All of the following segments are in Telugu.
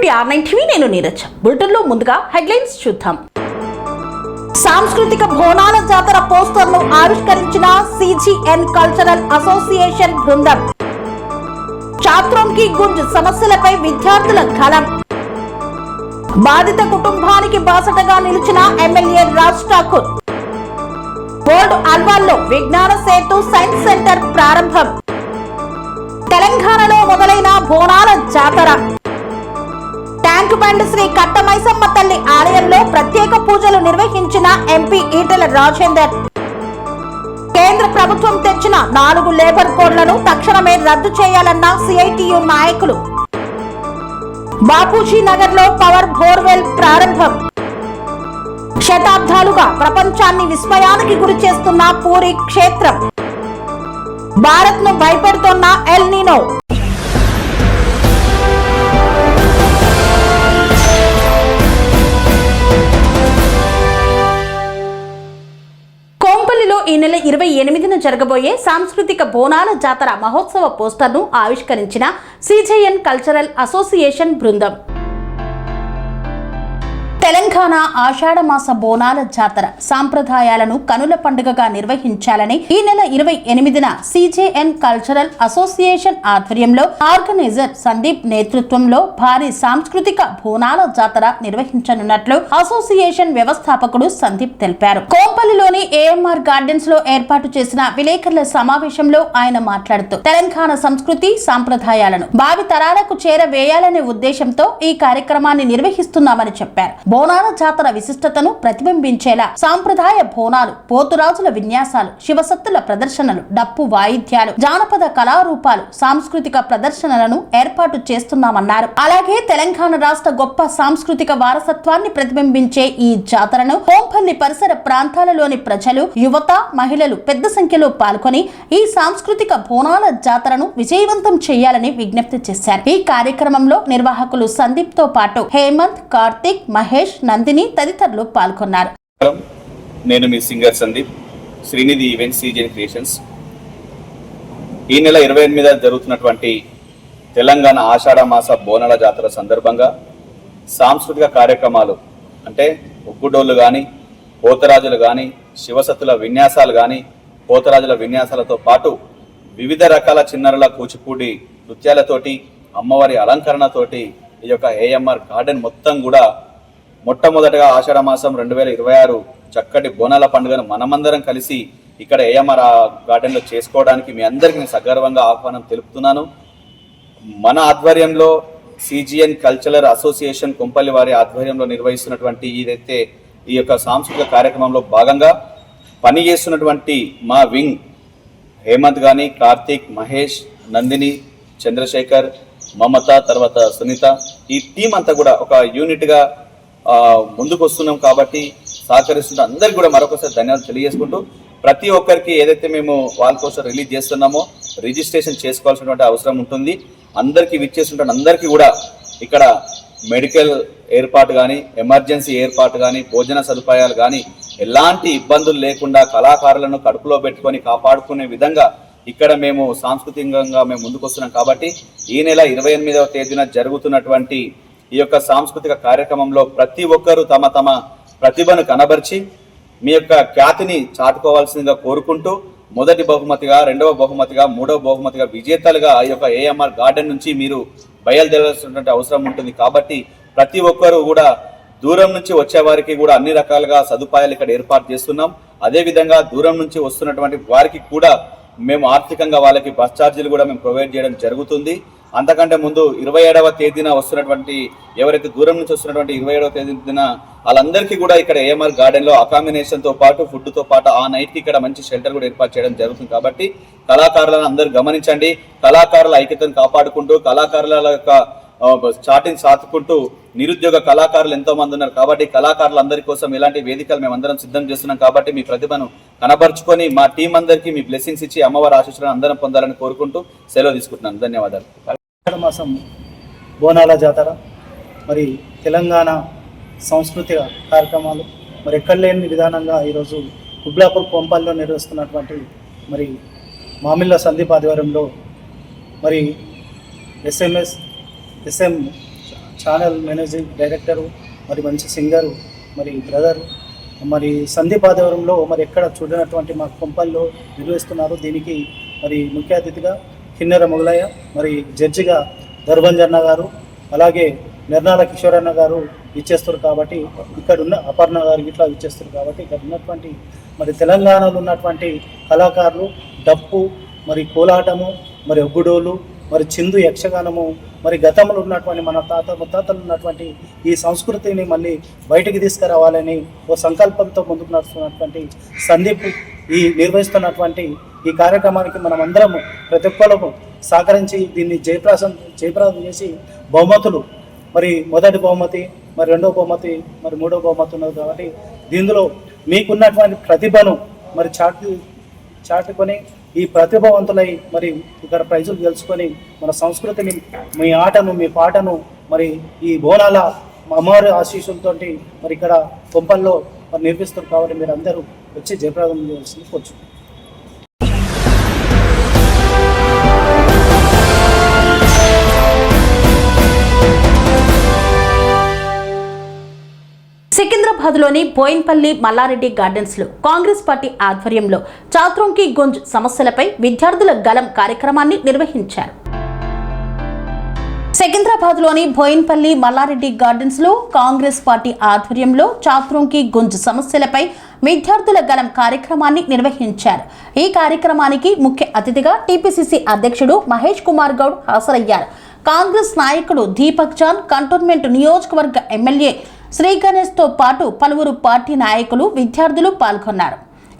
Welcome to R9 TV. నేను నీరజ్. బులెటిన్లో ముందుగా హెడ్లైన్స్ చూద్దాం. సాంస్కృతిక బోనాల జాతర పోస్టర్ను ఆవిష్కరించిన CGN కల్చరల్ అసోసియేషన్ బృందం. ఛాత్రోంకి గుంజ్ సమస్యలపై విద్యార్థుల గళం. బాధిత కుటుంబానికి బాసటగా నిలిచిన ఎమ్మెల్యే రాజ్ ఠాకూర్. బోర్డు అల్వాల్లో విజ్ఞాన సేతు సైన్స్ సెంటర్ ప్రారంభం. తెలంగాణలో మొదలైన బోనాల జాతర. ట్యాంక్ బండ్ శ్రీ కట్టమైసమ్మ తల్లి ఆలయంలో ప్రత్యేక పూజలు నిర్వహించిన ఎంపీ ఈటెల రాజేందర్. కేంద్ర ప్రభుత్వం తెచ్చిన 4 లేబర్ కోడ్లను తక్షణమే రద్దు చేయాలన్న CITU నాయకులు. బాపూజీ నగర్ లో పవర్ బోర్వెల్ ప్రారంభం. శతాబ్దాలుగా ప్రపంచాన్ని విస్మయానికి గురి చేస్తున్న పూరి క్షేత్రం. భారత్ ను భయపెడుతున్న ఎల్ నీనో. కోంపల్లిలో ఈ నెల 28న జరగబోయే సాంస్కృతిక బోనాల జాతర మహోత్సవ పోస్టర్ను ఆవిష్కరించిన CGN కల్చరల్ అసోసియేషన్ బృందం. తెలంగాణ ఆషాఢమాస బోనాల జాతర సాంప్రదాయాలను కనుల పండుగగా నిర్వహించాలని ఈ నెల 28న CGN కల్చరల్ అసోసియేషన్ ఆధ్వర్యంలో ఆర్గనైజర్ సందీప్ నేతృత్వంలో భారీ సాంస్కృతిక బోనాల జాతర నిర్వహించనున్నట్లు అసోసియేషన్ వ్యవస్థాపకుడు సందీప్ తెలిపారు. కోంపల్లిలోని AMR గార్డెన్స్ లో ఏర్పాటు చేసిన విలేకరుల సమావేశంలో ఆయన మాట్లాడుతూ తెలంగాణ సంస్కృతి సాంప్రదాయాలను భావి తరాలకు చేరవేయాలనే ఉద్దేశంతో ఈ కార్యక్రమాన్ని నిర్వహిస్తున్నామని చెప్పారు. బోనాల జాతర విశిష్టతను ప్రతిబింబించేలా సాంప్రదాయ బోనాలు, పోతురాజుల విన్యాసాలు, శివసత్తుల ప్రదర్శనలు, డప్పు వాయిద్యాలు, జానపద కళారూపాలు, సాంస్కృతిక ప్రదర్శనలను ఏర్పాటు చేస్తున్నామన్నారు. అలాగే తెలంగాణ రాష్ట్ర గొప్ప సాంస్కృతిక వారసత్వాన్ని ప్రతిబింబించే ఈ జాతరను కోంపల్లి పరిసర ప్రాంతాలలోని ప్రజలు, యువత, మహిళలు పెద్ద సంఖ్యలో పాల్గొని ఈ సాంస్కృతిక బోనాల జాతరను విజయవంతం చేయాలని విజ్ఞప్తి చేశారు. ఈ కార్యక్రమంలో నిర్వాహకులు సందీప్ తో పాటు హేమంత్, కార్తిక్, మహేష్, నందిని తదితరులు పాల్గొన్నారు. నేను మీ singer Sandeep, Srinidhi event CGN creations. ఈ నెల 28న జరుగుతున్నటువంటి తెలంగాణ ఆషాఢమాస బోనాల జాతర సందర్భంగా సాంస్కృతిక కార్యక్రమాలు అంటే ఒగ్గుడోళ్ళు కానీ, పోతరాజులు కానీ, శివసత్తుల విన్యాసాలు కానీ, పోతరాజుల విన్యాసాలతో పాటు వివిధ రకాల చిన్నరుల కూచిపూడి నృత్యాలతోటి, అమ్మవారి అలంకరణతోటి ఈ యొక్క AMR గార్డెన్ మొత్తం కూడా మొట్టమొదటగా ఆషాఢమాసం 2026 చక్కటి బోనాల పండుగను మనమందరం కలిసి ఇక్కడ AMR గార్డెన్లో చేసుకోవడానికి మీ అందరికీ సగర్వంగా ఆహ్వానం తెలుపుతున్నాను. మన ఆధ్వర్యంలో CGN కల్చరల్ అసోసియేషన్ కొంపల్లి వారి ఆధ్వర్యంలో నిర్వహిస్తున్నటువంటి ఏదైతే ఈ యొక్క సాంస్కృతిక కార్యక్రమంలో భాగంగా పనిచేస్తున్నటువంటి మా వింగ్ హేమంత్ కానీ, కార్తీక్, మహేష్, నందిని, చంద్రశేఖర్, మమత, తర్వాత సునీత, ఈ టీం అంతా కూడా ఒక యూనిట్గా ముందుకు వస్తున్నాం. కాబట్టి సహకరిస్తున్న అందరికి కూడా మరొకసారి ధన్యవాదాలు తెలియజేసుకుంటూ, ప్రతి ఒక్కరికి ఏదైతే మేము వాళ్ళ కోసం రిలీజ్ చేస్తున్నామో రిజిస్ట్రేషన్ చేసుకోవాల్సినటువంటి అవసరం ఉంటుంది. అందరికీ విచ్చేస్తుంటే అందరికీ కూడా ఇక్కడ మెడికల్ ఏర్పాటు కానీ, ఎమర్జెన్సీ ఏర్పాటు కానీ, భోజన సదుపాయాలు కానీ ఎలాంటి ఇబ్బందులు లేకుండా కళాకారులను కడుపులో పెట్టుకొని కాపాడుకునే విధంగా ఇక్కడ మేము సాంస్కృతికంగా మేము ముందుకు వస్తున్నాం. కాబట్టి ఈ నెల 28వ తేదీన జరుగుతున్నటువంటి ఈ యొక్క సాంస్కృతిక కార్యక్రమంలో ప్రతి ఒక్కరూ తమ తమ ప్రతిభను కనబరిచి మీ యొక్క ఖ్యాతిని చాటుకోవాల్సిందిగా కోరుకుంటూ, మొదటి బహుమతిగా, 2వ బహుమతిగా, 3వ బహుమతిగా విజేతలుగా ఈ యొక్క AMR గార్డెన్ నుంచి మీరు బయలుదేరాల్సినటువంటి అవసరం ఉంటుంది. కాబట్టి ప్రతి ఒక్కరూ కూడా దూరం నుంచి వచ్చే వారికి కూడా అన్ని రకాలుగా సదుపాయాలు ఇక్కడ ఏర్పాటు చేస్తున్నాం. అదేవిధంగా దూరం నుంచి వస్తున్నటువంటి వారికి కూడా మేము ఆర్థికంగా వాళ్ళకి బస్ ఛార్జీలు కూడా మేము ప్రొవైడ్ చేయడం జరుగుతుంది. అంతకంటే ముందు 27వ తేదీన వస్తున్నటువంటి ఎవరైతే దూరం నుంచి వస్తున్నటువంటి 27వ తేదీన వాళ్ళందరికీ కూడా ఇక్కడ AMR గార్డెన్లో అకామినేషన్తో పాటు ఫుడ్తో పాటు ఆ నైట్కి ఇక్కడ మంచి షెల్టర్ కూడా ఏర్పాటు చేయడం జరుగుతుంది. కాబట్టి కళాకారులను అందరూ గమనించండి. కళాకారుల ఐక్యతను కాపాడుకుంటూ, కళాకారుల యొక్క చాటింగ్ సాతుకుంటూ నిరుద్యోగ కళాకారులు ఎంతో మంది ఉన్నారు. కాబట్టి కళాకారులందరి కోసం ఇలాంటి వేదికలు మేము అందరం సిద్ధం చేస్తున్నాం. కాబట్టి మీ ప్రతిభను కనబరుచుకొని మా టీం అందరికీ మీ బ్లెస్సింగ్స్ ఇచ్చి అమ్మవారి ఆశీస్సులను అందరం పొందాలని కోరుకుంటూ సెలవు తీసుకుంటున్నాను. ధన్యవాదాలు. మాసం బోనాల జాతర, మరి తెలంగాణ సాంస్కృతిక కార్యక్రమాలు మరి ఎక్కడ లేని విధానంగా ఈరోజు కుబ్లాపూర్ కొంపల్లో నిర్వహిస్తున్నటువంటి మరి మామిళ్ళ సందీప్ ఆధ్వర్యంలో మరి ఎస్ఎం ఛానల్ మేనేజింగ్ డైరెక్టరు, మరి మంచి సింగరు, మరి బ్రదరు, మరి సందీప్ ఆధ్వర్యంలో మరి ఎక్కడ చూడనటువంటి మా కొంపల్లో నిర్వహిస్తున్నారు. దీనికి మరి ముఖ్య అతిథిగా కిన్నెర మొగలయ్య, మరి జడ్జిగా దర్భంజన్న గారు, అలాగే నిర్నాల కిషోరన్న గారు ఇచ్చేస్తారు. కాబట్టి ఇక్కడ ఉన్న అపర్ణ గారు ఇట్లా ఇచ్చేస్తారు. కాబట్టి ఇక్కడ ఉన్నటువంటి మరి తెలంగాణలో ఉన్నటువంటి కళాకారులు డప్పు, మరి కోలాటము, మరి ఒగ్గుడోలు, మరి చిందు యక్షగానము, మరి గతంలో ఉన్నటువంటి మన ముత్తాతలు ఉన్నటువంటి ఈ సంస్కృతిని మళ్ళీ బయటికి తీసుకురావాలని ఓ సంకల్పంతో ముందుకు నడుస్తున్నటువంటి సందీప్ ఈ నిర్వహిస్తున్నటువంటి ఈ కార్యక్రమానికి మనం అందరము ప్రతి ఒక్కరము సహకరించి దీన్ని జయప్రదం చేసి బహుమతులు, మరి మొదటి బహుమతి, మరి రెండవ బహుమతి, మరి మూడవ బహుమతి ఉన్నది. కాబట్టి దీనిలో మీకున్నటువంటి ప్రతిభను మరి చాటుకొని ఈ ప్రతిభావంతులై మరి ఇక్కడ ప్రైజులు గెలుచుకొని మన సంస్కృతిని, మీ ఆటను, మీ పాటను, మరి ఈ బోనాల అమ్మవారి ఆశీస్సులతో మరి ఇక్కడ కొంపల్లో మరి నిర్మిస్తారు. కాబట్టి మీరు అందరూ వచ్చి జయప్రదం చేయాల్సింది కోరుచు. సికింద్రాబాద్లోని బోయిన్పల్లి మల్లారెడ్డి గార్డెన్స్లో కాంగ్రెస్ పార్టీ ఆధ్వర్యంలో చాత్రోంకి గుంజ్ సమస్యలపై విద్యార్థుల గలం కార్యక్రమాన్ని నిర్వహించారు. సికింద్రాబాద్లోని బోయిన్పల్లి మల్లారెడ్డి గార్డెన్స్లో కాంగ్రెస్ పార్టీ ఆధ్వర్యంలో చాత్రోంకి గుంజ్ సమస్యలపై విద్యార్థుల గలం కార్యక్రమాన్ని నిర్వహించారు. ఈ కార్యక్రమానికి ముఖ్య అతిథిగా టీపీసీసీ అధ్యక్షుడు మహేష్ కుమార్ గౌడ్ హాజరయ్యారు. కాంగ్రెస్ నాయకుడు దీపక్ చాంద్, కంటోన్మెంట్ నియోజకవర్గ ఎమ్మెల్యే శ్రీ గణేష్తో పాటు పలువురు పార్టీ నాయకులు, విద్యార్థులు పాల్గొన్నారు.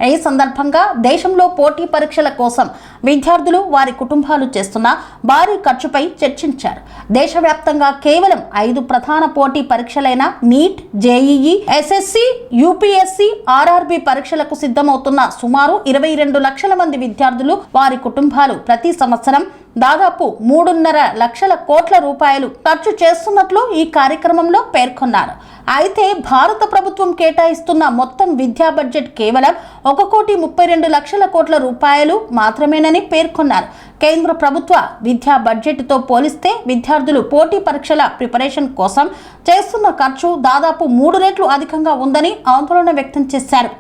ఈ సందర్భంగా దేశంలో పోటీ పరీక్షల కోసం విద్యార్థులు, వారి కుటుంబాలు చేస్తున్న భారీ ఖర్చుపై చర్చించారు. దేశవ్యాప్తంగా కేవలం 5 ప్రధాన పోటీ పరీక్షలైన NEET, JEE, SSC, UPSC, RRB పరీక్షలకు సిద్ధమవుతున్న సుమారు 22 లక్షల మంది విద్యార్థులు, వారి కుటుంబాలు ప్రతి సంవత్సరం దాదాపు 3.5 లక్షల కోట్ల రూపాయలు ఖర్చు చేస్తున్నట్లు ఈ కార్యక్రమంలో పేర్కొన్నారు. అయితే భారత ప్రభుత్వం కేటాయిస్తున్న మొత్తం విద్యా బడ్జెట్ కేవలం 1,32 లక్షల కోట్ల రూపాయలు మాత్రమేనని పేర్కొన్నారు. కేంద్ర ప్రభుత్వ విద్యా బడ్జెట్తో పోలిస్తే విద్యార్థులు పోటీ పరీక్షల ప్రిపరేషన్ కోసం చేస్తున్న ఖర్చు దాదాపు 3 రెట్లు అధికంగా ఉందని ఆందోళన వ్యక్తం చేశారు.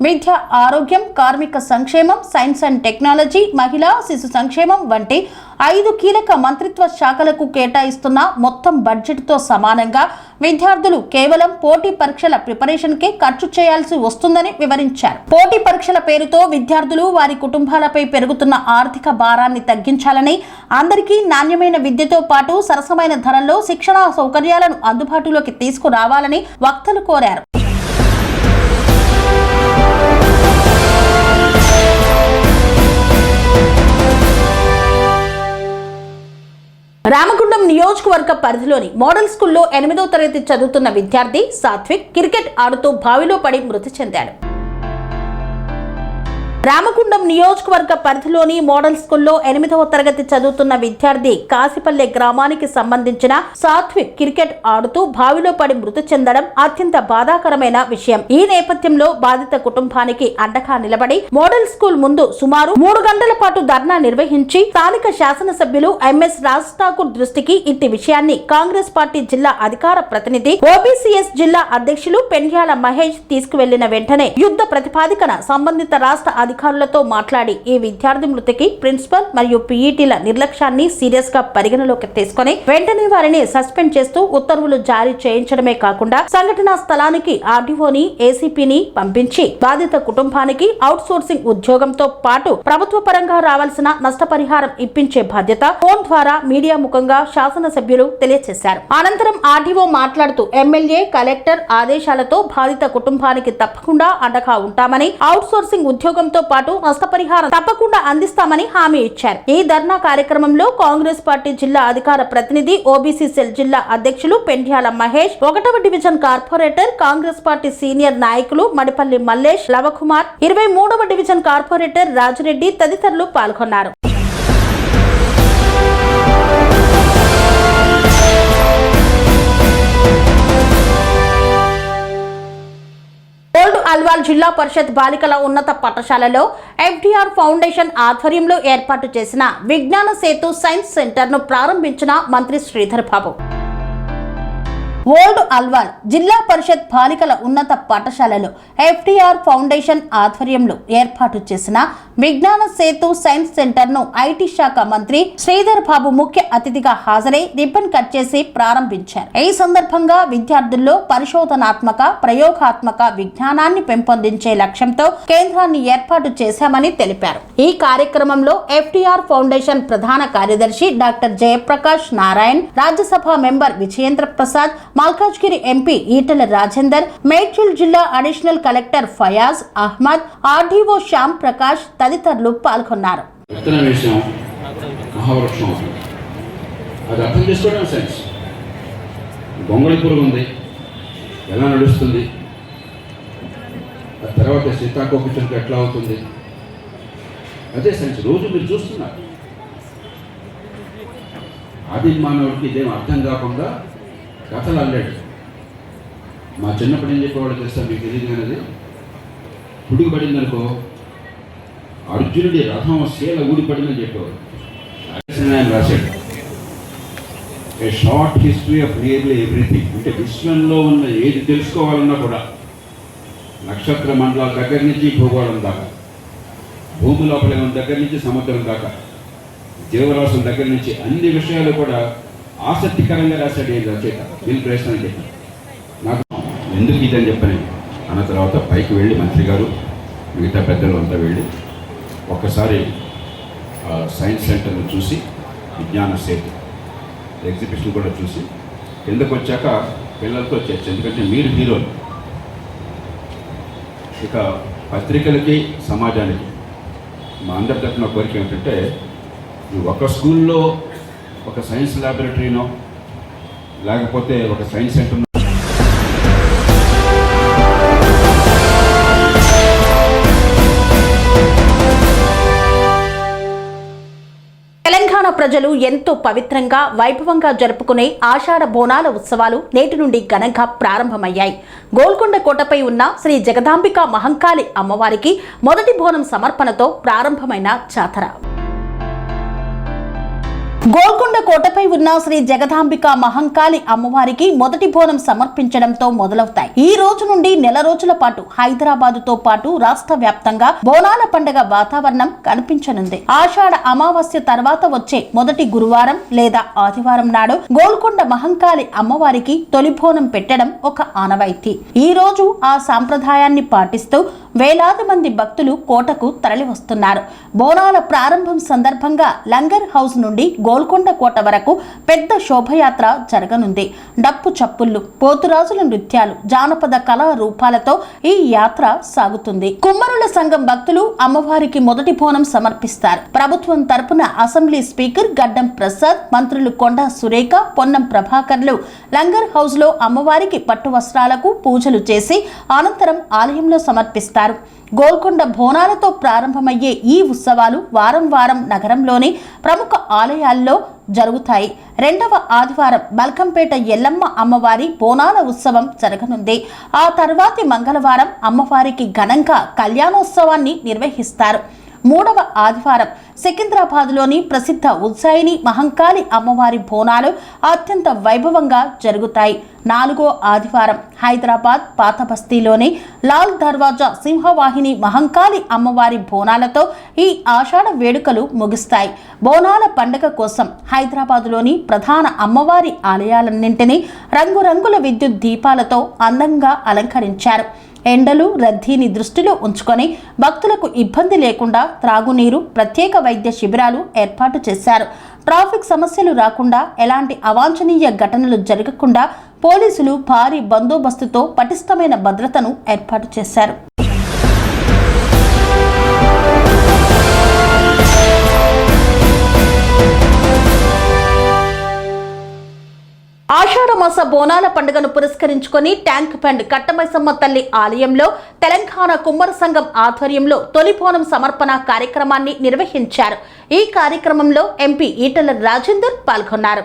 విద్య, ఆరోగ్యం, కార్మిక సంక్షేమం, సైన్స్ అండ్ టెక్నాలజీ, మహిళా శిశు సంక్షేమం వంటి 5 కీలక మంత్రిత్వ శాఖలకు కేటాయిస్తున్న మొత్తం బడ్జెట్తో సమానంగా విద్యార్థులు కేవలం పోటీ పరీక్షల ప్రిపరేషన్కే ఖర్చు చేయాల్సి వస్తుందని వివరించారు. పోటీ పరీక్షల పేరుతో విద్యార్థులు, వారి కుటుంబాలపై పెరుగుతున్న ఆర్థిక భారాన్ని తగ్గించాలని, అందరికీ నాణ్యమైన విద్యతో పాటు సరసమైన ధరల్లో శిక్షణా సౌకర్యాలను అందుబాటులోకి తీసుకురావాలని వక్తలు కోరారు. రామగుండం నియోజకవర్గ పరిధిలోని మోడల్ స్కూల్లో 8వ తరగతి చదువుతున్న విద్యార్థి సాత్విక్ క్రికెట్ ఆడుతూ బావిలో పడి మృతి చెందాడు. రామగుండం నియోజకవర్గ పరిధిలోని మోడల్ స్కూల్లో 8వ తరగతి చదువుతున్న విద్యార్థి కాసిపల్లె గ్రామానికి సంబంధించిన సాత్విక్ క్రికెట్ ఆడుతూ బావిలో పడి మృతి చెందడం అత్యంత బాధాకరమైన విషయం. ఈ నేపథ్యంలో బాధిత కుటుంబానికి అండగా నిలబడి మోడల్ స్కూల్ ముందు సుమారు 3 గంటల పాటు ధర్నా నిర్వహించి స్థానిక శాసనసభ్యులు ఎంఎస్ రాజ్ ఠాకూర్ దృష్టికి ఇట్టి విషయాన్ని కాంగ్రెస్ పార్టీ జిల్లా అధికార ప్రతినిధి ఓబీసీఎస్ జిల్లా అధ్యక్షులు పెండ్యాల మహేష్ తీసుకువెళ్లిన వెంటనే యుద్ధ ప్రతిపాదికన సంబంధిత రాష్ట్ర అధికారులతో మాట్లాడి ఈ విద్యార్థి మృతికి ప్రిన్సిపల్ మరియు పీఈటీల నిర్లక్ష్యాన్ని సీరియస్ గా పరిగణలోకి తీసుకుని వెంటనే వారిని సస్పెండ్ చేస్తూ ఉత్తర్వులు జారీ చేయించడమే కాకుండా సంఘటనా స్థలానికి ఆర్డీఓని, ఏసీపీని పంపించి బాధిత కుటుంబానికి అవుట్ సోర్సింగ్ ఉద్యోగంతో పాటు ప్రభుత్వ పరంగా రావాల్సిన నష్టపరిహారం ఇప్పించే బాధ్యత ఫోన్ ద్వారా మీడియా ముఖంగా శాసనసభ్యులు తెలియజేశారు. అనంతరం ఆర్డీఓ మాట్లాడుతూ ఎమ్మెల్యే, కలెక్టర్ ఆదేశాలతో బాధిత కుటుంబానికి తప్పకుండా అండగా ఉంటామని, అవుట్ సోర్సింగ్ ఉద్యోగంతో పాటు నష్టపరిహారం తప్పకుండా అందిస్తామని హామీ ఇచ్చారు. ఈ ధర్నా కార్యక్రమంలో కాంగ్రెస్ పార్టీ జిల్లా అధికార ప్రతినిధి, ఓబీసీ సెల్ జిల్లా అధ్యక్షులు పెండ్యాల మహేష్, 1వ division corporator, Congress party senior నాయకులు మడిపల్లి మల్లేష్, లవకుమార్, 23వ డివిజన్ కార్పొరేటర్ రాజిరెడ్డి తదితరులు పాల్గొన్నారు. అల్వాల్ జిల్లా పరిషత్ బాలికల ఉన్నత పాఠశాలలో ఎఫ్డిఆర్ ఫౌండేషన్ ఆధ్వర్యంలో ఏర్పాటు చేసిన విజ్ఞాన సేతు సైన్స్ సెంటర్ ను ప్రారంభించిన మంత్రి శ్రీధర్ బాబు. ఓల్డ్ అల్వాల్ జిల్లా పరిషత్ బాలికల ఉన్నత పాఠశాలలో ఎఫ్టీఆర్ ఫౌండేషన్ ఆధ్వర్యంలో ఏర్పాటు చేసిన విజ్ఞాన సేతు సైన్స్ సెంటర్ ను ఐటీ శాఖ మంత్రి శ్రీధర్ బాబు ముఖ్య అతిథిగా హాజరై రిబ్బన్ కట్ చేసి ప్రారంభించారు. ఈ సందర్భంగా విద్యార్థుల్లో పరిశోధనాత్మక ప్రయోగాత్మక విజ్ఞానాన్ని పెంపొందించే లక్ష్యంతో కేంద్రాన్ని ఏర్పాటు చేశామని తెలిపారు. ఈ కార్యక్రమంలో ఎఫ్టీఆర్ ఫౌండేషన్ ప్రధాన కార్యదర్శి doctor Jayaprakash Narayan, Rajya Sabha member Vijayendra Prasad, Malkajgiri MP Etela Rajender, Medchal జిల్లా additional collector Fayaz Ahmed, RDO Shyam Prakash తదితరులు పాల్గొన్నారు. ఎలా నడుస్తుంది, ఆ తర్వాత సీతాకోకచిలుక ఎట్లా అవుతుంది, అదే సైన్స్. రోజు మీరు చూస్తున్నారు. ఆది మానవుడికి ఇదేం అర్థం కాకుండా కథలు అల్లాడు. మా చిన్నప్పుడు ఏం చెప్పేవాడు చేస్తాను మీకు తెలియదు అనేది, పుడుగు పడిందనుకో అర్జునుడి రథం శీల ఊడిపడిందని చెప్పేవాడు. ఆయన రాశాడు a short history of nearly everything. అంటే విశ్వంలో ఉన్న ఏది తెలుసుకోవాలన్నా కూడా నక్షత్ర మండలాల దగ్గర నుంచి భూగోళం దాకా, భూమి లోపల ఉన్న దగ్గర నుంచి సముద్రం దాకా, జీవరాశుల దగ్గర నుంచి అన్ని విషయాలు కూడా ఆసక్తికరంగా రాశాడు ఈ రచయిత. వీళ్ళు ప్రశ్న అని చెప్పాను. నాకు ఎందుకు ఇదని చెప్పని అన్న తర్వాత పైకి వెళ్ళి మంత్రి గారు మిగతా పెద్దలు అంతా వెళ్ళి ఒక్కసారి సైన్స్ సెంటర్ను చూసి విజ్ఞాన సేతు ఎగ్జిబిషన్ కూడా చూసి కిందకు వచ్చాక పిల్లలతో చర్చ. ఎందుకంటే మీరు హీరోలు. ఇక పత్రికలకి సమాజానికి మా అందరి తరఫున కోరిక ఏమిటంటే, ఒక స్కూల్లో ఒక సైన్స్ ల్యాబొరేటరీనో లేకపోతే ఒక సైన్స్ సెంటర్ తెలంగాణ ప్రజలు ఎంతో పవిత్రంగా వైభవంగా జరుపుకునే ఆషాఢ బోనాల ఉత్సవాలు నేటి నుండి ఘనంగా ప్రారంభమయ్యాయి. గోల్కొండ కోటపై ఉన్న శ్రీ జగదాంబిక మహంకాళి అమ్మవారికి మొదటి బోనం సమర్పణతో ప్రారంభమైన జాతర. గోల్కొండ కోటపై ఉన్న శ్రీ జగదాంబిక మహంకాళి అమ్మవారికి మొదటి బోనం సమర్పించడంతో మొదలవుతాయి. ఈ రోజు నుండి నెల రోజుల పాటు హైదరాబాదుతో పాటు రాష్ట్ర వ్యాప్తంగా బోనాల పండుగ వాతావరణం కనిపించనుంది. ఆషాఢ అమావాస్య తర్వాత వచ్చే మొదటి గురువారం లేదా ఆదివారం నాడు గోల్కొండ మహంకాళి అమ్మవారికి తొలి బోనం పెట్టడం ఒక ఆనవాయితీ. ఈ రోజు ఆ సాంప్రదాయాన్ని పాటిస్తూ వేలాది మంది భక్తులు కోటకు తరలివస్తున్నారు. బోనాల ప్రారంభం సందర్భంగా లంగర్ హౌస్ నుండి గోల్కొండ కోట వరకు పెద్ద శోభయాత్ర జరగనుంది. డప్పు చప్పుళ్లు, పోతురాజుల నృత్యాలు, జానపద కళా రూపాలతో ఈ యాత్ర సాగుతుంది. కుమ్మరుల సంఘం భక్తులు అమ్మవారికి మొదటి బోనం సమర్పిస్తారు. ప్రభుత్వం తరపున అసెంబ్లీ స్పీకర్ గడ్డం ప్రసాద్, మంత్రులు కొండా సురేఖ, పొన్నం ప్రభాకర్లు లంగర్ హౌస్ లో అమ్మవారికి పట్టు వస్త్రాలకు పూజలు చేసి అనంతరం ఆలయంలో సమర్పిస్తారు. గోల్కొండ బోనాలతో ప్రారంభమయ్యే ఈ ఉత్సవాలు వారం వారం నగరంలోని ప్రముఖ ఆలయాల్లో జరుగుతాయి. రెండవ ఆదివారం బల్కంపేట ఎల్లమ్మ అమ్మవారి బోనాల ఉత్సవం జరగనుంది. ఆ తర్వాతి మంగళవారం అమ్మవారికి ఘనంగా కళ్యాణోత్సవాన్ని నిర్వహిస్తారు. మూడవ ఆదివారం సికింద్రాబాద్లోని ప్రసిద్ధ ఉజ్జయిని మహంకాళి అమ్మవారి బోనాలు అత్యంత వైభవంగా జరుగుతాయి. నాలుగో ఆదివారం హైదరాబాద్ పాత బస్తీలోని లాల్ దర్వాజా సింహవాహిని మహంకాళి అమ్మవారి బోనాలతో ఈ ఆషాఢ వేడుకలు ముగుస్తాయి. బోనాల పండుగ కోసం హైదరాబాదులోని ప్రధాన అమ్మవారి ఆలయాలన్నింటినీ రంగురంగుల విద్యుత్ దీపాలతో అందంగా అలంకరించారు. ఎండలు రద్దీని దృష్టిలో ఉంచుకొని భక్తులకు ఇబ్బంది లేకుండా త్రాగునీరు, ప్రత్యేక వైద్య శిబిరాలు ఏర్పాటు చేశారు. ట్రాఫిక్ సమస్యలు రాకుండా, ఎలాంటి అవాంఛనీయ ఘటనలు జరగకుండా పోలీసులు భారీ బందోబస్తుతో పటిష్టమైన భద్రతను ఏర్పాటు చేశారు. ఆషాఢ మాస బోనాల పండుగను పురస్కరించుకొని ట్యాంక్ బండ్ కట్టమైసమ్మ తల్లి ఆలయంలో తెలంగాణ కుమ్మర సంఘం ఆధ్వర్యంలో తొలి బోనం సమర్పణ కార్యక్రమాన్ని నిర్వహించారు. ఈ కార్యక్రమంలో ఎంపీ ఈటెల రాజేందర్ పాల్గొన్నారు.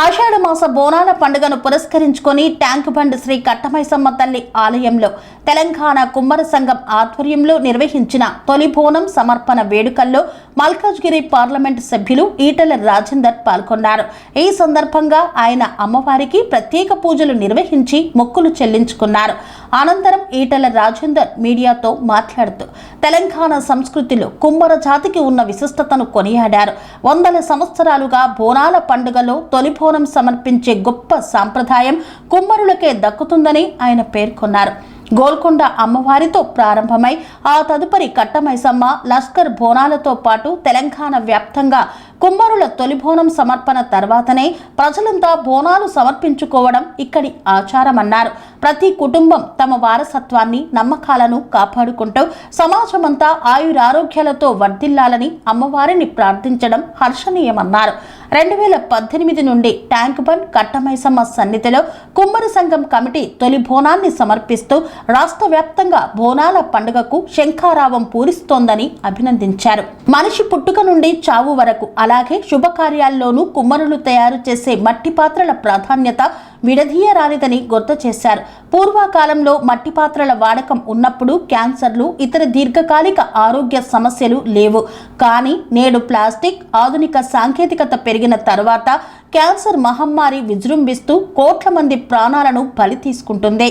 ఆషాఢమాస బోనాల పండుగను పురస్కరించుకొని ట్యాంక్ బండ్ శ్రీ కట్టమైసమ్మ తల్లి ఆలయంలో తెలంగాణ కుమ్మర సంఘం ఆధ్వర్యంలో నిర్వహించిన తొలి బోనం సమర్పణ వేడుకల్లో మల్కాజ్గిరి పార్లమెంటు సభ్యులు ఈటెల రాజేందర్ పాల్గొన్నారు. ఈ సందర్భంగా ఆయన అమ్మవారికి ప్రత్యేక పూజలు నిర్వహించి మొక్కులు చెల్లించుకున్నారు. అనంతరం ఈటెల రాజేందర్ మీడియాతో మాట్లాడుతూ తెలంగాణ సంస్కృతిలో కుమ్మర జాతికి ఉన్న విశిష్టతను కొనియాడారు. వందల సంవత్సరాలుగా బోనాల పండుగలో తొలి బోనం సమర్పించే గొప్ప సాంప్రదాయం కుమ్మరులకే దక్కుతుందని ఆయన పేర్కొన్నారు. గోల్కొండ అమ్మవారితో ప్రారంభమై ఆ తదుపరి కట్టమైసమ్మ, లష్కర్ బోనాలతో పాటు తెలంగాణ వ్యాప్తంగా కుమ్మరుల తొలి బోనం సమర్పణ తర్వాతనే ప్రజలంతా బోనాలు సమర్పించుకోవడం ఇక్కడి ఆచారమన్నారు. ప్రతి కుటుంబం తమ వారసత్వాన్ని, నమ్మకాలను కాపాడుకుంటూ సమాజమంతా ఆయురారోగ్యాలతో వర్ధిల్లాలని అమ్మవారిని ప్రార్థించడం హర్షణీయమన్నారు. 2018 నుండి ట్యాంక్ బండ్ కట్టమైసమ్మ సన్నిధిలో కుమ్మరి సంఘం కమిటీ తొలి బోనాన్ని సమర్పిస్తూ రాష్ట్ర వ్యాప్తంగా బోనాల పండుగకు శంఖారావం పూరిస్తోందని అభినందించారు. మనిషి పుట్టుక నుండి చావు వరకు అలాగే శుభకార్యాల్లోనూ కుమ్మరులు తయారు చేసే మట్టి పాత్రల ప్రాధాన్యత విడదీయరానిదని గుర్తు చేశారు. పూర్వకాలంలో మట్టి పాత్రల వాడకం ఉన్నప్పుడు క్యాన్సర్లు, ఇతర దీర్ఘకాలిక ఆరోగ్య సమస్యలు లేవు. కానీ నేడు ప్లాస్టిక్, ఆధునిక సాంకేతికత పెరిగిన తర్వాత క్యాన్సర్ మహమ్మారి విజృంభిస్తూ కోట్ల మంది ప్రాణాలను బలి తీసుకుంటుంది.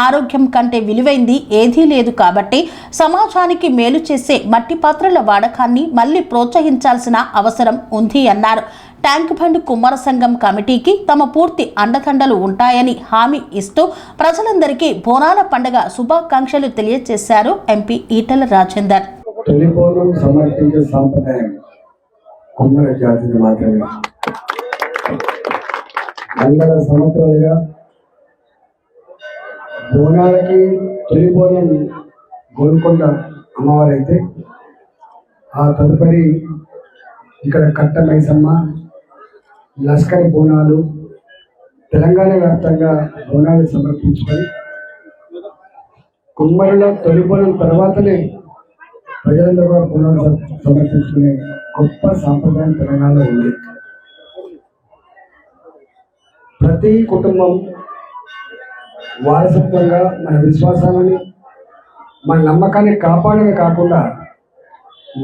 ఆరోగ్యం కంటే విలువైంది ఏదీ లేదు కాబట్టి సమాజానికి మేలు చేసే మట్టి పాత్రల వాడకాన్ని మళ్లీ ప్రోత్సహించాల్సిన అవసరం ఉంది అన్నారు. ట్యాంక్ బండ్ కుమ్మర సంఘం కమిటీకి తమ పూర్తి అండదండలు ఉంటాయని హామీ ఇస్తూ ప్రజలందరికీ బోనాల పండుగ శుభాకాంక్షలు తెలియజేశారు ఎంపీ ఈటెల రాజేందర్. తొలి బోనం సమర్పించే సాంప్రదాయం కుమ్మర జాతిని మాత్రమే. వందల సంవత్సరాలుగా బోనాలకి తొలి బోనం గోల్కొండ అమ్మవారైతే ఆ తదుపరి ఇక్కడ కట్టమైసమ్మ, లష్కర్ బోనాలు తెలంగాణ వ్యాప్తంగా బోనాలు సమర్పించుకొని కుమ్మరుల తొలి బోనం తర్వాతనే ప్రజలందరూ కూడా బోనాలు సమర్పించుకునే గొప్ప సాంప్రదాయం తెలంగాణలో ఉంది. ప్రతి కుటుంబం వారసత్వంగా మన విశ్వాసాన్ని, మన నమ్మకాన్ని కాపాడమే కాకుండా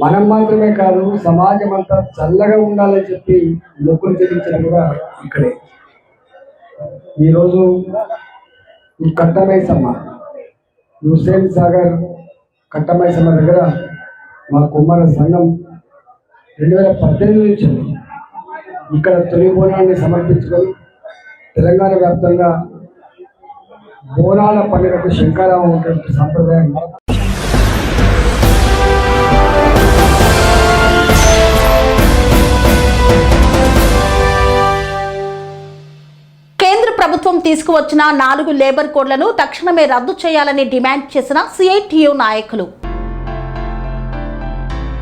మనం మాత్రమే కాదు సమాజం అంతా చల్లగా ఉండాలని చెప్పి మొక్కులు చెల్లించడం కూడా ఇక్కడే. ఈరోజు ఈ కట్టమైసమ్మ, హుస్సేన్ సాగర్ కట్టమైసమ్మ దగ్గర మా కుమ్మర సంఘం 2018 నుంచి ఇక్కడ తొలి బోనాన్ని సమర్పించుకొని తెలంగాణ వ్యాప్తంగా బోనాల పండుగకు శంఖారావం ఉన్నటువంటి సాంప్రదాయం. కేంద్ర ప్రభుత్వం తీసుకువచ్చిన 4 లేబర్ కోడ్లను తక్షణమే రద్దు చేయాలని డిమాండ్ చేసిన సిఐటియు నాయకులు.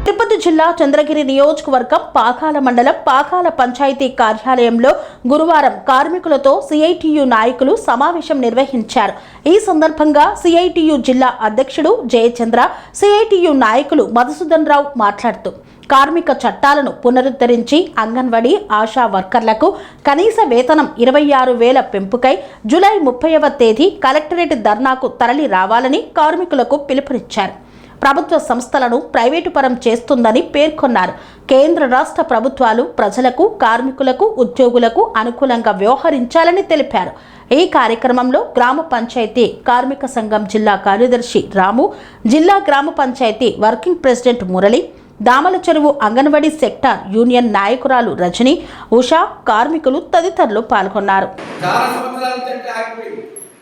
తిరుపతి జిల్లా చంద్రగిరి నియోజకవర్గం పాకాల మండలం పాకాల పంచాయతీ కార్యాలయంలో గురువారం కార్మికులతో సిఐటియు నాయకులు సమావేశం నిర్వహించారు. ఈ సందర్భంగా సిఐటియు జిల్లా అధ్యక్షుడు జయచంద్ర, సిఐటియు నాయకులు మధుసూదన్ రావు మాట్లాడుతూ కార్మిక చట్టాలను పునరుద్ధరించి అంగన్వాడీ, ఆశా వర్కర్లకు కనీస వేతనం 26,000 పెంపుకై జూలై 30వ తేదీ కలెక్టరేట్ ధర్నాకు తరలి రావాలని కార్మికులకు పిలుపునిచ్చారు. ప్రభుత్వ సంస్థలను ప్రైవేటు పరం చేస్తుందని పేర్కొన్నారు. కేంద్ర రాష్ట్ర ప్రభుత్వాలు ప్రజలకు, కార్మికులకు, ఉద్యోగులకు అనుకూలంగా వ్యవహరించాలని తెలిపారు. ఈ కార్యక్రమంలో గ్రామ పంచాయతీ కార్మిక సంఘం జిల్లా కార్యదర్శి రాము, జిల్లా గ్రామ పంచాయతీ వర్కింగ్ ప్రెసిడెంట్ మురళి, దామల చెరువు అంగన్వాడీ సెక్టార్ యూనియన్ నాయకురాలు రజని, ఉషా, కార్మికులు తదితరులు పాల్గొన్నారు.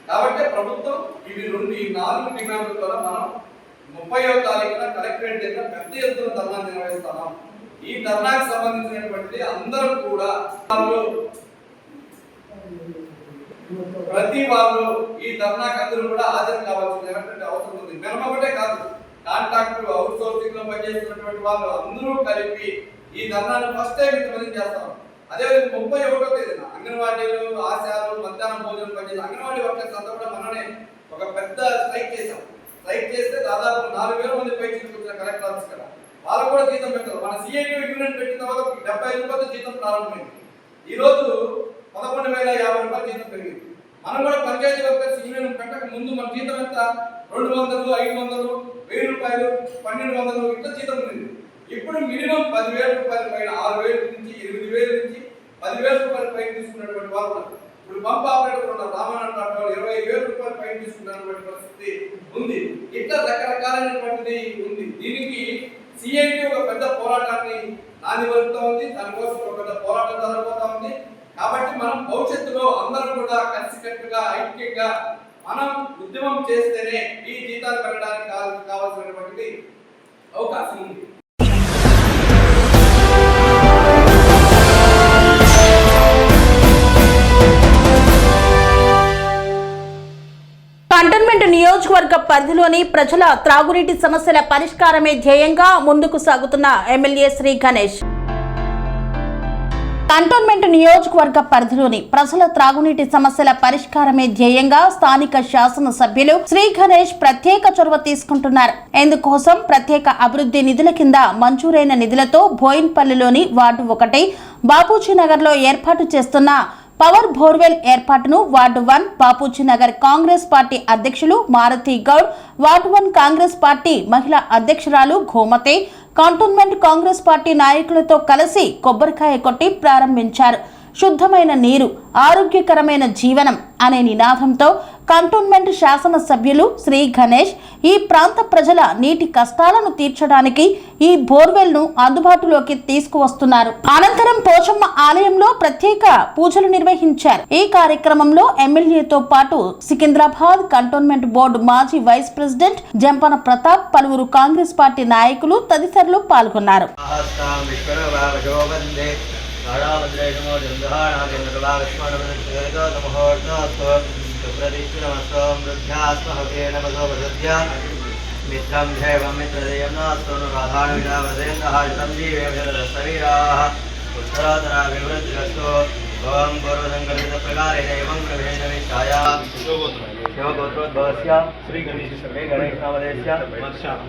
కాబట్టి ప్రభుత్వం ఇవి 4 డిమాండ్ల ద్వారా మనం 30వ తారీఖున కలెక్టరేట్ దగ్గర పెద్ద ఎత్తున ధర్నా నిర్వహిస్తున్నాం. ఈ ధర్నాకు సంబంధించినటువంటి అందరూ కూడా ప్రతి వాళ్ళు ఈ ధర్నాకు అందరూ కూడా హాజరు కావాల్సినటువంటి అవసరం ఉంది. మనం ఒకటే కాదు, కాంట్రాక్ట్ అవుట్ సోర్సింగ్ లో పనిచేస్తున్నటువంటి వాళ్ళు అందరూ కలిపి ఈ ధర్నాను ఫస్ట్ టైం ఇంతమంది చేస్తాం. అదేవిధంగా 31వ తేదీన అంగన్వాడీలు, ఆశాలు, మధ్యాహ్నం భోజనం పనిచేసి అంగన్వాడీ వర్కర్స్ అంతా కూడా మననే ఒక పెద్ద స్ట్రైక్ చేశాం. స్ట్రైక్ చేస్తే దాదాపు 4,000 మంది పైకి తీసుకొచ్చిన కలెక్టర్ ఆఫీస్ కదా, వాళ్ళు కూడా జీతం పెట్టారు. మన సిఐటి యూనియన్ పెట్టిన తర్వాత 70 రూపాయలతో జీతం ప్రారంభమైంది. ఈరోజు 11,050 రూపాయలు జీతం పెరిగింది. మనం కూడా పంచాయతీ వర్కర్స్ యూనియన్ పెట్టక ముందు మన జీతం ఎంత 200, 500, 1000 రూపాయలు, 1200 ఇట్లా జీతం ఉంది. ఇప్పుడు మినిమం 10,000 రూపాయల పైన 6,000 నుంచి 8,000 నుంచి 10,000 రూపాయల పైన తీసుకున్నటువంటి వాళ్ళు ఉన్నారు. ఇప్పుడు పంప్ ఆపరేటర్ ఉన్న రామనాథ్ 25,000 రూపాయల పైన తీసుకున్నటువంటి పరిస్థితి ఉంది. ఇట్లా రకరకాలైనటువంటిది ఉంది. దీనికి సిఐటి ఒక పెద్ద పోరాటాన్ని నాందివలుపుతా ఉంది. దానికోసం ఒక పెద్ద పోరాటం జరగబోతా ఉంది. కాబట్టి మనం భవిష్యత్తులో అందరం కూడా కలిసికట్టుగా ఐక్యంగా మనం ఉద్యమం చేస్తేనే ఈ జీతాలు పెరగడానికి కావాల్సినటువంటి అవకాశం ఉంది. కంటోన్మెంట్ నియోజకవర్గ పరిధిలోని ప్రజల త్రాగునీటి సమస్యల పరిష్కారమే ధ్యేయంగా ముందుకు సాగుతున్న ఎమ్మెల్యే శ్రీ గణేష్. కంటోన్మెంట్ నియోజకవర్గ పరిధిలోని ప్రజల త్రాగునీటి సమస్యల పరిష్కారమే ధ్యేయంగా స్థానిక శాసనసభ్యులు శ్రీ గణేష్ ప్రత్యేక చొరవ తీసుకుంటున్నారు. ఇందుకోసం ప్రత్యేక అభివృద్ధి నిధుల కింద మంజూరైన నిధులతో బోయిన్పల్లిలోని వార్డు 1 బాపూజీ నగర్ లో ఏర్పాటు చేస్తున్న పవర్ బోర్వెల్ ఏర్పాటును వార్డు 1 బాపూజీ నగర్ కాంగ్రెస్ పార్టీ అధ్యక్షులు మారుతి గౌడ్, వార్డు 1 కాంగ్రెస్ పార్టీ మహిళా అధ్యక్షురాలు గోమతే, కంటోన్మెంట్ కాంగ్రెస్ పార్టీ నాయకులతో కలిసి కొబ్బరికాయ కొట్టి ప్రారంభించారు. శుద్ధమైన నీరు, ఆరోగ్యకరమైన జీవనం అనే నినాదంతో కంటోన్మెంట్ శాసనసభ్యులు శ్రీ గణేష్ ఈ ప్రాంత ప్రజల నీటి కష్టాలను తీర్చడానికి ఈ బోర్వెల్ ను అందుబాటులోకి తీసుకువస్తున్నారు. అనంతరం పోచమ్మ ఆలయంలో ప్రత్యేక పూజలు నిర్వహించారు. ఈ కార్యక్రమంలో ఎమ్మెల్యేతో పాటు సికింద్రాబాద్ కంటోన్మెంట్ బోర్డు మాజీ వైస్ ప్రెసిడెంట్ జంపన ప్రతాప్, పలువురు కాంగ్రెస్ పార్టీ నాయకులు తదితరులు పాల్గొన్నారు. शिवगोत्रोद्भवस्य श्री गणेश नामधेयस्य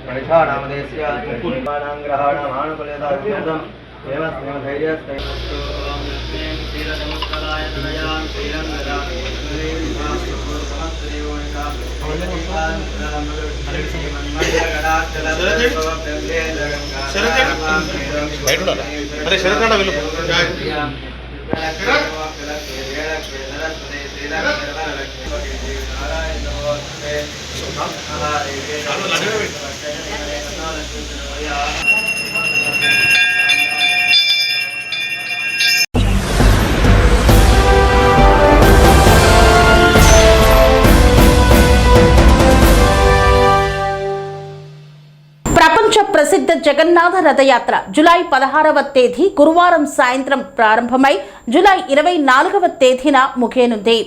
गणेशा नामधेयस्य ग्रहाणामानुकूल्यतार्थं ప్రసిద్ధ జగన్నాథ రథయాత్ర జూలై 16వ తేదీ గురువారం సాయంత్రం ప్రారంభమై జూలై 24వ తేదీన ముగియనుంది.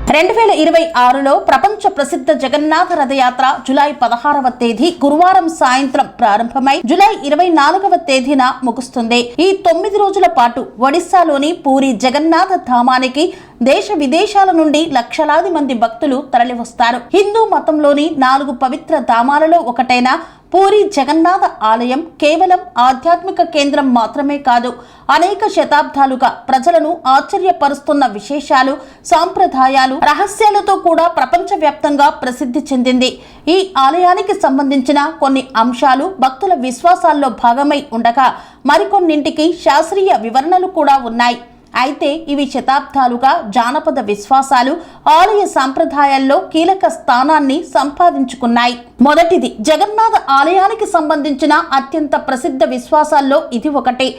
2026లో ప్రపంచ ప్రసిద్ధ జగన్నాథ రథయాత్ర జూలై 16వ తేదీ గురువారం సాయంత్రం ప్రారంభమై జూలై 24వ తేదీన ముగుస్తుంది. ఈ 9 రోజుల పాటు ఒడిశాలోని పూరి జగన్నాథ ధామానికి దేశ విదేశాల నుండి లక్షలాది మంది భక్తులు తరలివస్తారు. హిందూ మతంలోని 4 పవిత్ర ధామాలలో ఒకటైన పూరి జగన్నాథ ఆలయం కేవలం ఆధ్యాత్మిక కేంద్రం మాత్రమే కాదు, అనేక శతాబ్దాలుగా ప్రజలను ఆశ్చర్యపరుస్తున్న విశేషాలు, సాంప్రదాయాలు, రహస్యాలతో కూడా ప్రపంచవ్యాప్తంగా ప్రసిద్ధి చెందింది. ఈ ఆలయానికి సంబంధించిన కొన్ని అంశాలు భక్తుల విశ్వాసాల్లో భాగమై ఉండగా మరికొన్నింటికి శాస్త్రీయ వివరణలు కూడా ఉన్నాయి. అయితే ఇవి శతాబ్దాలుగా జానపద విశ్వాసాలు, ఆలయ సంప్రదాయాల్లో కీలక స్థానాన్ని సంపాదించుకున్నాయి. మొదటిది జగన్నాథ ఆలయానికి సంబంధించిన అత్యంత ప్రసిద్ధ విశ్వాసాల్లో ఇది ఒకటి.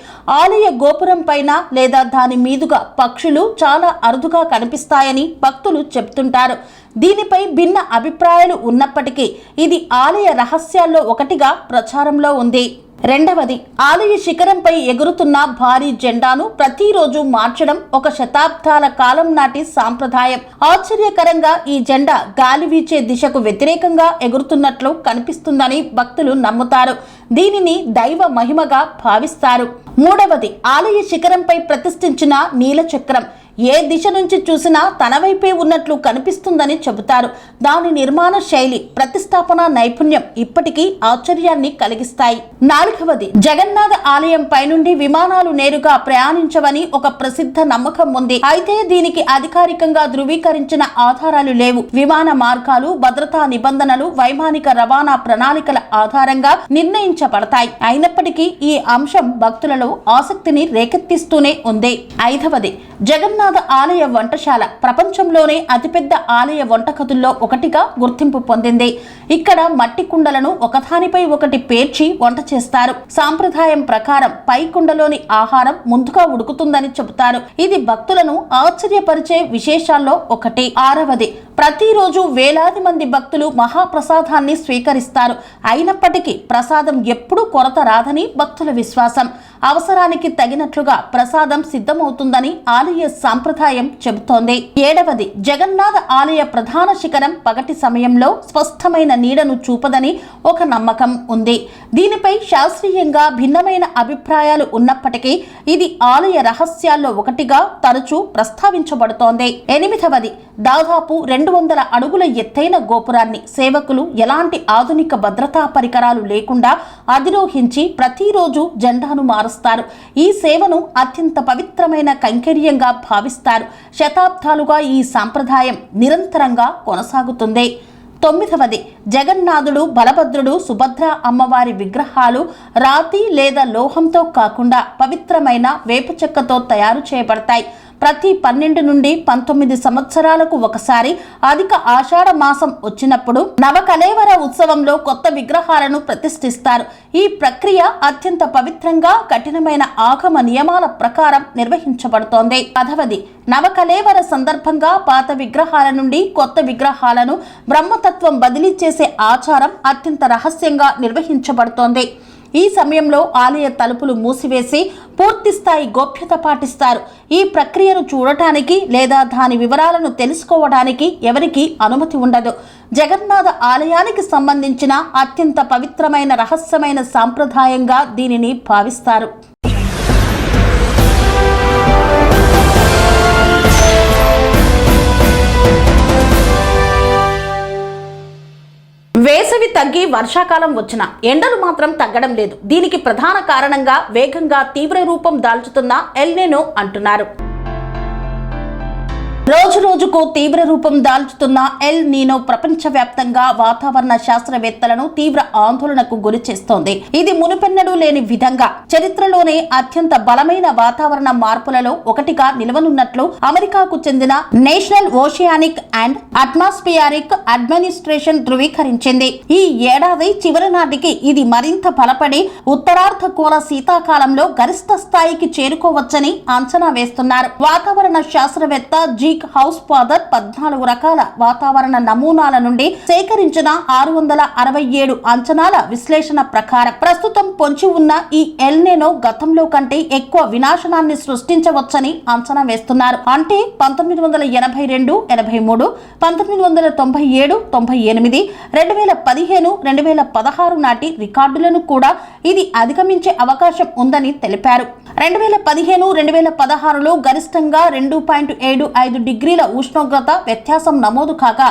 ఆలయ గోపురం పైన లేదా దాని మీదుగా పక్షులు చాలా అరుదుగా కనిపిస్తాయని భక్తులు చెప్తుంటారు. దీనిపై భిన్న అభిప్రాయాలు ఉన్నప్పటికీ ఇది ఆలయ రహస్యాల్లో ఒకటిగా ప్రచారంలో ఉంది. రెండవది, ఆలయ శిఖరంపై ఎగురుతున్న భారీ జెండాను ప్రతిరోజు మార్చడం ఒక శతాబ్దాల కాలం నాటి సాంప్రదాయం. ఆశ్చర్యకరంగా ఈ జెండా గాలి వీచే దిశకు వ్యతిరేకంగా ఎగురుతున్నట్లు కనిపిస్తుందని భక్తులు నమ్ముతారు. దీనిని దైవ మహిమగా భావిస్తారు. మూడవది, ఆలయ శిఖరంపై ప్రతిష్ఠించిన నీల చక్రం. ఏ దిశ నుంచి చూసినా తన వైపే ఉన్నట్లు కనిపిస్తుందని చెబుతారు. దాని నిర్మాణ శైలి, ప్రతిష్టాపన నైపుణ్యం ఇప్పటికీ ఆశ్చర్యాన్ని కలిగిస్తాయి. 4వది, జగన్నాథ ఆలయం పైనుండి విమానాలు నేరుగా ప్రయాణించవని ఒక ప్రసిద్ధ నమ్మకం ఉంది. అయితే దీనికి అధికారికంగా ధృవీకరించిన ఆధారాలు లేవు. విమాన మార్గాలు, భద్రతా నిబంధనలు, వైమానిక రవాణా ప్రణాళికల ఆధారంగా నిర్ణయించబడతాయి. అయినప్పటికీ ఈ అంశం భక్తులలో ఆసక్తిని రేకెత్తిస్తూనే ఉంది. 5వది, జగన్నాథ ఆలయ వంటశాల ప్రపంచంలోనే అతిపెద్ద ఆలయ వంటగదుల్లో ఒకటిగా గుర్తింపు పొందింది. ఇక్కడ మట్టి కుండలను ఒకదానిపై ఒకటి పేర్చి వంట చేస్తారు. సాంప్రదాయం ప్రకారం పై కుండలోని ఆహారం ముందుగా ఉడుకుతుందని చెబుతారు. ఇది భక్తులను ఆశ్చర్యపరిచే విశేషాల్లో ఒకటి. 6వది, ప్రతిరోజు వేలాది మంది భక్తులు మహాప్రసాదాన్ని స్వీకరిస్తారు. అయినప్పటికీ ప్రసాదం ఎప్పుడూ కొరత రాదని భక్తుల విశ్వాసం. అవసరానికి తగినట్లుగా ప్రసాదం సిద్ధమవుతుందని ఆలయ సాంప్రదాయం చెబుతోంది. 7వది, జగన్నాథ ఆలయ ప్రధాన శిఖరం పగటి సమయంలో స్పష్టమైన నీడను చూపదని ఒక నమ్మకం ఉంది. దీనిపై శాస్త్రీయంగా భిన్నమైన అభిప్రాయాలు ఉన్నప్పటికీ ఇది ఆలయ రహస్యాల్లో ఒకటిగా తరచూ ప్రస్తావించబడుతోంది. 8వది, దాదాపు 200 అడుగుల ఎత్తైన గోపురాన్ని సేవకులు ఎలాంటి ఆధునిక భద్రతా పరికరాలు లేకుండా అధిరోహించి ప్రతిరోజు జెండాను మారుస్తారు. ఈ సేవను అత్యంత పవిత్రమైన కైంకర్యంగా భావిస్తారు. శతాబ్దాలుగా ఈ సాంప్రదాయం నిరంతరంగా కొనసాగుతుంది. 9వది, జగన్నాథుడు, బలభద్రుడు, సుభద్ర అమ్మవారి విగ్రహాలు రాతి లేదా లోహంతో కాకుండా పవిత్రమైన వేప చెక్కతో తయారు చేయబడతాయి. ప్రతి 12 నుండి 19 సంవత్సరాలకు ఒకసారి అధిక ఆషాఢ మాసం వచ్చినప్పుడు నవకలేవర ఉత్సవంలో కొత్త విగ్రహాలను ప్రతిష్ఠిస్తారు. ఈ ప్రక్రియ అత్యంత పవిత్రంగా కఠినమైన ఆగమ నియమాల ప్రకారం నిర్వహించబడుతోంది. 10వది, నవకలేవర సందర్భంగా పాత విగ్రహాల నుండి కొత్త విగ్రహాలను బ్రహ్మతత్వం బదిలీ చేసే ఆచారం అత్యంత రహస్యంగా నిర్వహించబడుతోంది. ఈ సమయంలో ఆలయ తలుపులు మూసివేసి పూర్తి స్థాయి గోప్యత పాటిస్తారు. ఈ ప్రక్రియను చూడటానికి లేదా దాని వివరాలను తెలుసుకోవడానికి ఎవరికీ అనుమతి ఉండదు. జగన్నాథ ఆలయానికి సంబంధించిన అత్యంత పవిత్రమైన రహస్యమైన సాంప్రదాయంగా దీనిని భావిస్తారు. వేసవి తగ్గి వర్షాకాలం వచ్చిన ఎండలు మాత్రం తగ్గడం లేదు. దీనికి ప్రధాన కారణంగా వేగంగా తీవ్ర రూపం దాల్చుతున్న ఎల్ నినో అంటున్నారు. రోజు రోజుకు తీవ్ర రూపం దాల్చుతున్న ఎల్ నీనో ప్రపంచవ్యాప్తంగా వాతావరణ శాస్త్రవేత్తలను తీవ్ర ఆందోళనకు గురి చేస్తోంది. ఇది మునుపెన్నడూ లేని విధంగా చరిత్రలోనే అత్యంత బలమైన వాతావరణ మార్పులలో ఒకటిగా నిలవనున్నట్లు అమెరికాకు చెందిన నేషనల్ ఓషియానిక్ అండ్ అట్మాస్ఫియారిక్ అడ్మినిస్ట్రేషన్ ధృవీకరించింది. ఈ ఏడాది చివరి నాటికి ఇది మరింత బలపడి ఉత్తరార్ధగోళ శీతాకాలంలో గరిష్ట స్థాయికి చేరుకోవచ్చని అంచనా వేస్తున్నారు. వాతావరణ శాస్త్రవేత్త జీ హౌస్ ఫాదర్ 14 రకాల వాతావరణ నమూనాల నుండి సేకరించిన 667 అంచనాల విశ్లేషణ ప్రకారం ప్రస్తుతం పొంచి ఉన్న ఈ ఎల్ నినో గతంలో కంటే ఎక్కువ వినాశనాన్ని సృష్టించవచ్చని అంచనా వేస్తున్నారు. అంటే 1982, 83, 1997, 98, 2015, 2016 నాటి రికార్డులను కూడా ఇది అధిగమించే అవకాశం ఉందని తెలిపారు. 2015, 2016లో గరిష్టంగా 2.75 డిగ్రీల ఉష్ణోగ్రత వ్యత్యాసం నమోదు కాగా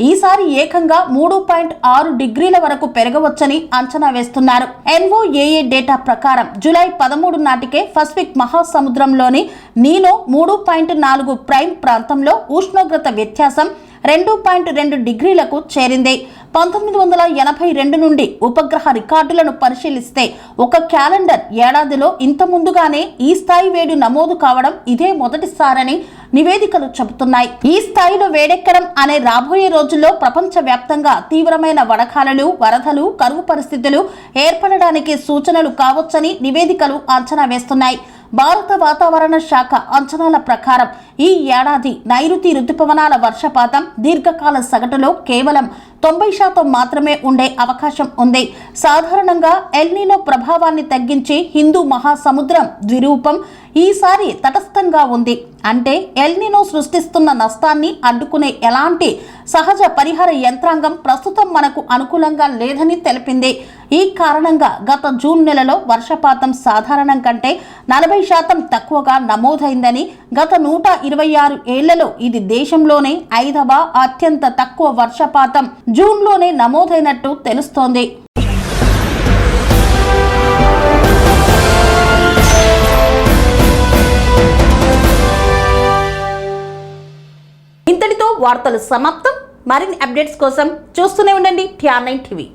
ఈసారి ఏకంగా 3.6 డిగ్రీల వరకు పెరగవచ్చని అంచనా వేస్తున్నారు. NOAA డేటా ప్రకారం జూలై 13 నాటికే పసిఫిక్ మహాసముద్రంలోని నీనో 3.4 ప్రైమ్ ప్రాంతంలో ఉష్ణోగ్రత వ్యత్యాసం 2.2 డిగ్రీలకు చేరింది. 1982 నుండి ఉపగ్రహ రికార్డులను పరిశీలిస్తే ఒక క్యాలెండర్ ఏడాదిలో ఇంత ముందుగానే ఈ స్థాయి వేడి నమోదు కావడం ఇదే మొదటిసారని నివేదికలు చెబుతున్నాయి. ఈ స్థాయిలో వేడెక్కడం అనే రాబోయే రోజుల్లో ప్రపంచ వ్యాప్తంగా తీవ్రమైన వడగాలులు, వరదలు, కరువు పరిస్థితులు ఏర్పడడానికి సూచనలు కావచ్చని నివేదికలు అంచనా వేస్తున్నాయి. భారత వాతావరణ శాఖ అంచనాల ప్రకారం ఈ ఏడాది నైరుతి రుతుపవనాల వర్షపాతం దీర్ఘకాల సగటులో కేవలం 90% మాత్రమే ఉండే అవకాశం ఉంది. సాధారణంగా ఎల్ నినో ప్రభావాన్ని తగ్గించి హిందూ మహాసముద్రం ద్విరూపం ఈసారి తటస్థంగా ఉంది. అంటే ఎల్ నినో సృష్టిస్తున్న నష్టాన్ని అడ్డుకునే ఎలాంటి సహజ పరిహార యంత్రాంగం ప్రస్తుతం మనకు అనుకూలంగా లేదని తెలిపింది. ఈ కారణంగా గత జూన్ నెలలో వర్షపాతం సాధారణం కంటే 40% తక్కువగా నమోదైందని, గత 26 ఏళ్లలో ఇది దేశంలోనే 5వ అత్యంత తక్కువ వర్షపాతం జూన్లోనే నమోదైనట్టు తెలుస్తోంది. ఇంతటితో వార్తలు సమాప్తం. మరిన్ని అప్డేట్స్ కోసం చూస్తూనే ఉండండి TR9 టీవీ.